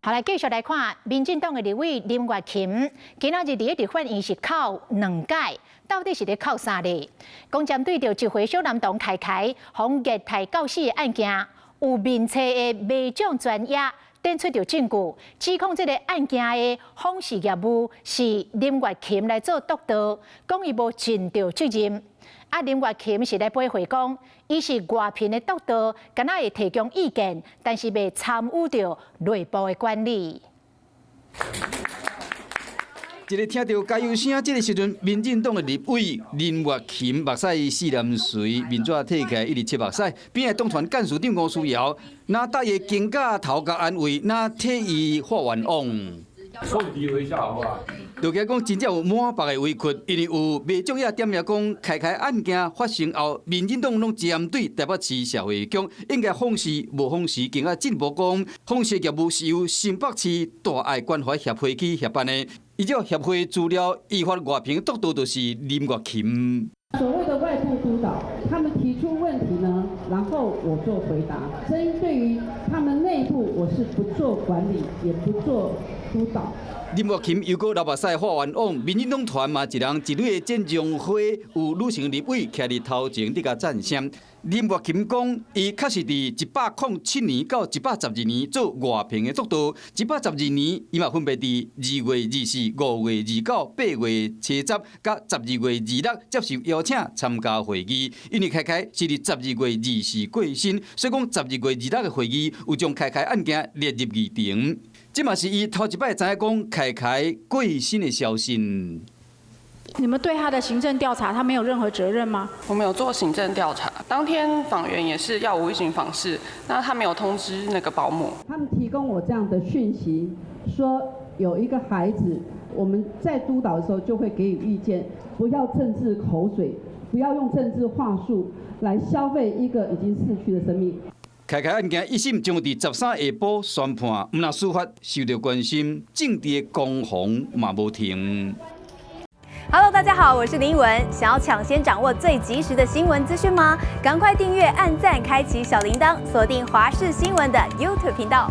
好，来继续来看，民进党的立委林月琴，今仔日伫立法院是考2届，到底是咧考啥咧？讲针对着一回小男童开互虐待教师的案件，有面册的卖奖专业点出着证据，指控这个案件的访视业务是林月琴来做督导，讲伊无尽到责任。林月琴是来背回讲，伊是外聘的督导，敢若会提供意见，但是未参与到内部的管理。一个听到加油声，这个时阵，民进党的立委林月琴目屎四淋水，面纸摕起来一直切目屎，边个党团干事长吴思瑶，那答伊警假头甲安慰，那替伊发冤枉。送题回下好不好？就讲真正有满百个委屈，因为有卖奖业点名讲开案件发生后，民进党拢针对台北市社会局应该访视无访视，更加进步讲访视业务是由新北市大爱关怀协会去协办的。依照协会资料，依法外评督导就是林月琴。所谓的外部督导，他们提出问题呢，然后我做回答。针对于他们内部，我是不做管理，也不做督导。林月琴又搁流目屎发冤枉，民进党团嘛一人一类的检将会有女性立委徛伫头前，伫甲赞声。林月琴讲，伊确实伫107年到112年做外聘的督导，112年伊嘛分别伫2月24、5月29、8月70甲12月26接受邀请参加会议。因为是伫12月24过身，所以讲12月26的会议有将案件列入议程。这嘛是伊头一摆知影讲过身的消息。你们对他的行政调查，他没有任何责任吗？我们有做行政调查，当天访员也是要无预警访视，那他没有通知那个保姆。他们提供我这样的讯息，说有一个孩子，我们在督导的时候就会给予意见，不要政治口水，不要用政治话术来消费一个已经逝去的生命。案件一审将伫13下晡宣判，毋但司法受到关心，政治的攻防嘛无停。Hello， 大家好，我是林依文。想要抢先掌握最及时的新闻资讯吗？赶快订阅、按赞、开启小铃铛，锁定华视新闻的 YouTube 频道。